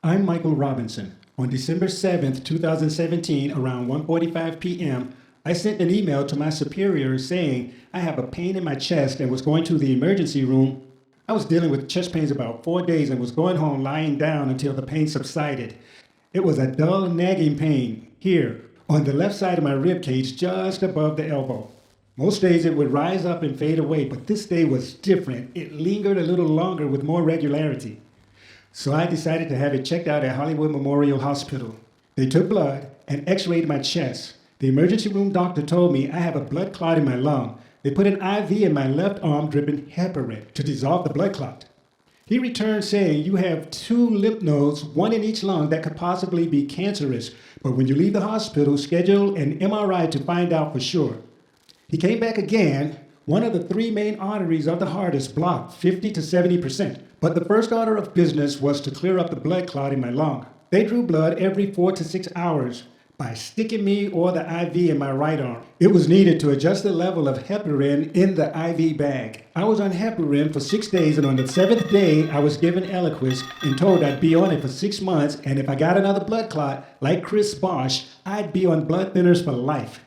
I'm Michael Robinson. On December 7th, 2017, around 1:45 p.m., I sent an email to my superior saying I have a pain in my chest and was going to the emergency room. I was dealing with chest pains about 4 days and was going home lying down until the pain subsided. It was a dull, nagging pain here on the left side of my rib cage just above the elbow. Most days it would rise up and fade away, but this day was different. It lingered a little longer with more regularity. So I decided to have it checked out at Hollywood Memorial Hospital. They took blood and x-rayed my chest. The emergency room doctor told me I have a blood clot in my lung. They put an IV in my left arm dripping heparin to dissolve the blood clot. He returned saying you have 2 lymph nodes, one in each lung that could possibly be cancerous, but when you leave the hospital, schedule an MRI to find out for sure. He came back again. One of the 3 main arteries of the heart is blocked 50 to 70%. But the first order of business was to clear up the blood clot in my lung. They drew blood every 4 to 6 hours by sticking me or the IV in my right arm. It was needed to adjust the level of heparin in the IV bag. I was on heparin for 6 days, and on the 7th day, I was given Eliquis and told I'd be on it for 6 months, and if I got another blood clot, like Chris Bosch, I'd be on blood thinners for life.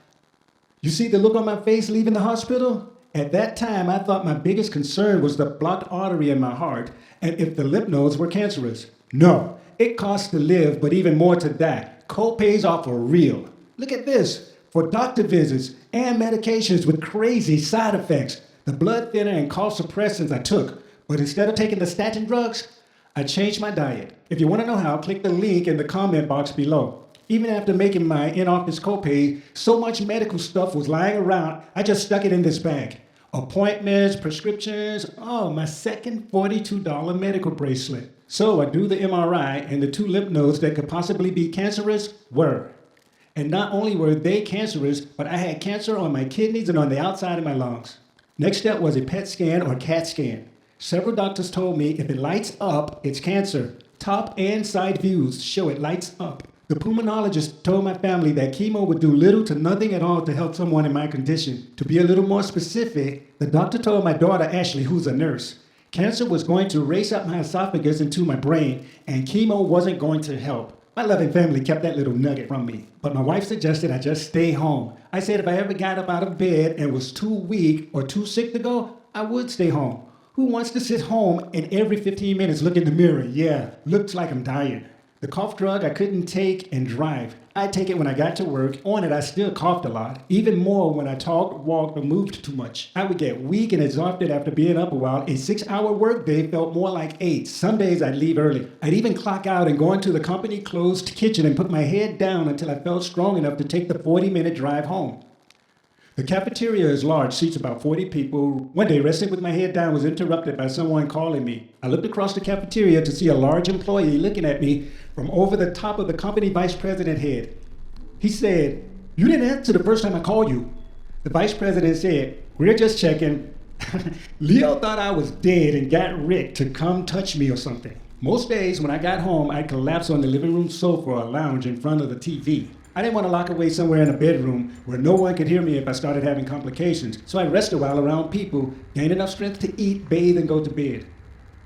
You see the look on my face leaving the hospital? At that time, I thought my biggest concern was the blocked artery in my heart and if the lymph nodes were cancerous. No, it costs to live, but even more to die. Co-pays are for real. Look at this. For doctor visits and medications with crazy side effects. The blood thinner and cough suppressants I took, but instead of taking the statin drugs, I changed my diet. If you want to know how, click the link in the comment box below. Even after making my in-office copay, so much medical stuff was lying around, I just stuck it in this bag. Appointments, prescriptions, my second $42 medical bracelet. So I do the MRI, and the 2 lymph nodes that could possibly be cancerous were. And not only were they cancerous, but I had cancer on my kidneys and on the outside of my lungs. Next step was a PET scan or CAT scan. Several doctors told me if it lights up, it's cancer. Top and side views show it lights up. The pulmonologist told my family that chemo would do little to nothing at all to help someone in my condition. To be a little more specific, the doctor told my daughter Ashley, who's a nurse, cancer was going to race up my esophagus into my brain, and chemo wasn't going to help. My loving family kept that little nugget from me, but my wife suggested I just stay home. I said if I ever got up out of bed and was too weak or too sick to go, I would stay home. Who wants to sit home and every 15 minutes look in the mirror? Yeah, looks like I'm dying. The cough drug I couldn't take and drive. I'd take it when I got to work. On it, I still coughed a lot, even more when I talked, walked, or moved too much. I would get weak and exhausted after being up a while. A 6-hour workday felt more like 8. Some days I'd leave early. I'd even clock out and go into the company closed kitchen and put my head down until I felt strong enough to take the 40-minute drive home. The cafeteria is large, seats about 40 people. One day, resting with my head down, was interrupted by someone calling me. I looked across the cafeteria to see a large employee looking at me from over the top of the company vice president head. He said, "You didn't answer the first time I called you." The vice president said, "We're just checking." Leo thought I was dead and got Rick to come touch me or something. Most days when I got home, I'd collapse on the living room sofa or lounge in front of the TV. I didn't want to lock away somewhere in a bedroom where no one could hear me if I started having complications, so I'd rest a while around people, gain enough strength to eat, bathe, and go to bed.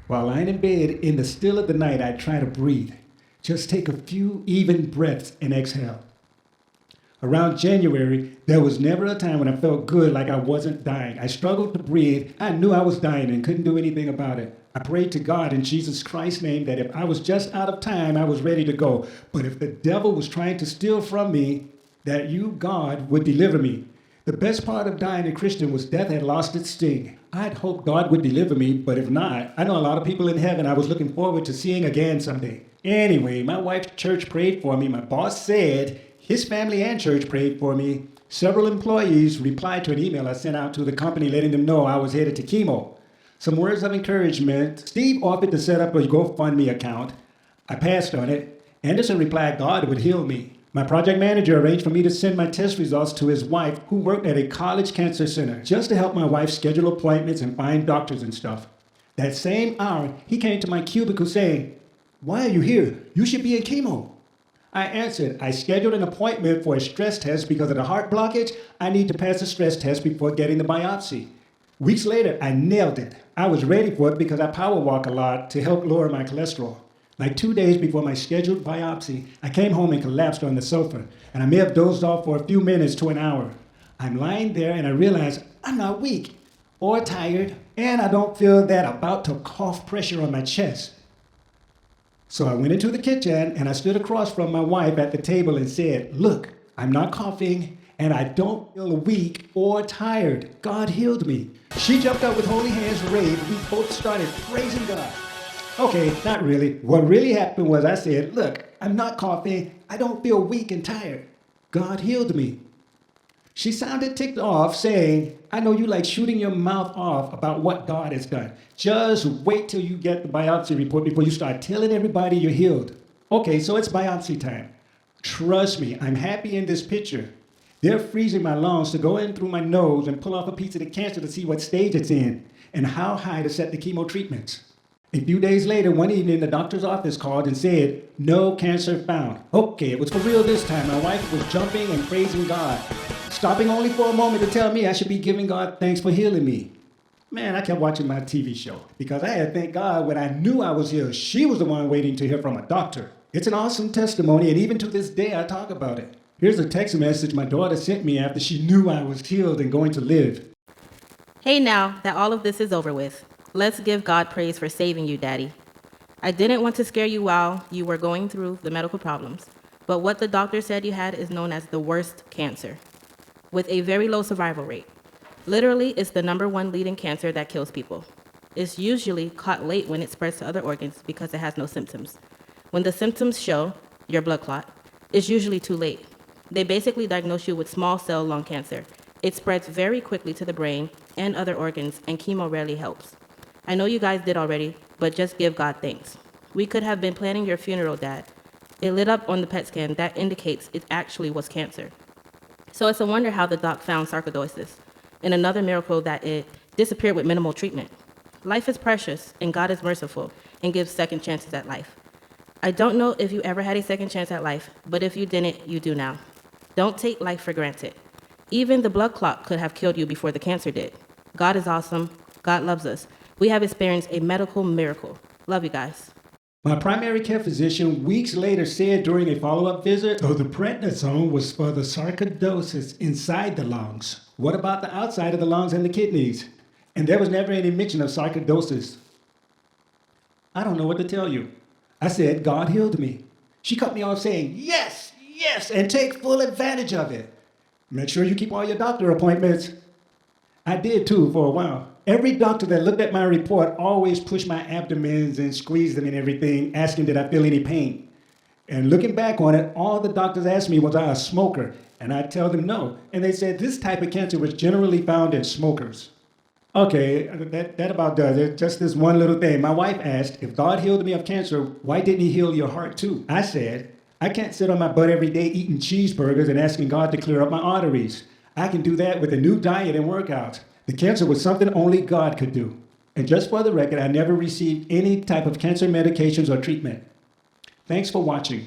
While lying in bed in the still of the night, I'd try to breathe. Just take a few even breaths and exhale. Around January, there was never a time when I felt good like I wasn't dying. I struggled to breathe. I knew I was dying and couldn't do anything about it. I prayed to God in Jesus Christ's name that if I was just out of time, I was ready to go. But if the devil was trying to steal from me, that you, God, would deliver me. The best part of dying a Christian was death had lost its sting. I'd hoped God would deliver me, but if not, I know a lot of people in heaven I was looking forward to seeing again someday. Anyway, my wife's church prayed for me. My boss said his family and church prayed for me. Several employees replied to an email I sent out to the company letting them know I was headed to chemo. Some words of encouragement. Steve offered to set up a GoFundMe account. I passed on it. Anderson replied God would heal me. My project manager arranged for me to send my test results to his wife, who worked at a college cancer center, just to help my wife schedule appointments and find doctors and stuff. That same hour, he came to my cubicle saying, "Why are you here? You should be in chemo." I answered, I scheduled an appointment for a stress test because of the heart blockage. I need to pass the stress test before getting the biopsy. Weeks later, I nailed it. I was ready for it because I power walk a lot to help lower my cholesterol. Like 2 days before my scheduled biopsy, I came home and collapsed on the sofa, and I may have dozed off for a few minutes to an hour. I'm lying there and I realize I'm not weak or tired, and I don't feel that about to cough pressure on my chest. So I went into the kitchen and I stood across from my wife at the table and said, "Look, I'm not coughing and I don't feel weak or tired. God healed me." She jumped up with holy hands raised. We both started praising God. Okay, not really. What really happened was I said, "Look, I'm not coughing. I don't feel weak and tired. God healed me." She sounded ticked off, saying, "I know you like shooting your mouth off about what God has done. Just wait till you get the biopsy report before you start telling everybody you're healed." Okay, so it's biopsy time. Trust me, I'm happy in this picture. They're freezing my lungs to go in through my nose and pull off a piece of the cancer to see what stage it's in and how high to set the chemo treatments. A few days later, one evening, the doctor's office called and said, "No cancer found." Okay, it was for real this time. My wife was jumping and praising God, stopping only for a moment to tell me I should be giving God thanks for healing me. Man, I kept watching my TV show because I had to thank God when I knew I was healed. She was the one waiting to hear from a doctor. It's an awesome testimony, and even to this day, I talk about it. Here's a text message my daughter sent me after she knew I was healed and going to live. Hey, now that all of this is over with, let's give God praise for saving you, Daddy. I didn't want to scare you while you were going through the medical problems, but what the doctor said you had is known as the worst cancer, with a very low survival rate. Literally, it's the #1 leading cancer that kills people. It's usually caught late when it spreads to other organs because it has no symptoms. When the symptoms show, your blood clot, it's usually too late. They basically diagnose you with small cell lung cancer. It spreads very quickly to the brain and other organs, and chemo rarely helps. I know you guys did already, but just give God thanks. We could have been planning your funeral, Dad. It lit up on the PET scan that indicates it actually was cancer. So it's a wonder how the doc found sarcoidosis, and another miracle that it disappeared with minimal treatment. Life is precious, and God is merciful and gives second chances at life. I don't know if you ever had a second chance at life, but if you didn't, you do now. Don't take life for granted. Even the blood clot could have killed you before the cancer did. God is awesome. God loves us. We have experienced a medical miracle. Love you guys. My primary care physician weeks later said during a follow-up visit, "So the prednisone was for the sarcoidosis inside the lungs. What about the outside of the lungs and the kidneys?" And there was never any mention of sarcoidosis. I don't know what to tell you. I said, "God healed me." She cut me off saying, "Yes, yes, and take full advantage of it. Make sure you keep all your doctor appointments." I did too for a while. Every doctor that looked at my report always pushed my abdomens and squeezed them and everything, asking did I feel any pain. And looking back on it, all the doctors asked me was I a smoker, and I tell them no. And they said this type of cancer was generally found in smokers. Okay, that about does it. Just this one little thing. My wife asked, if God healed me of cancer, why didn't he heal your heart too? I said, I can't sit on my butt every day eating cheeseburgers and asking God to clear up my arteries. I can do that with a new diet and workouts. The cancer was something only God could do. And just for the record, I never received any type of cancer medications or treatment. Thanks for watching.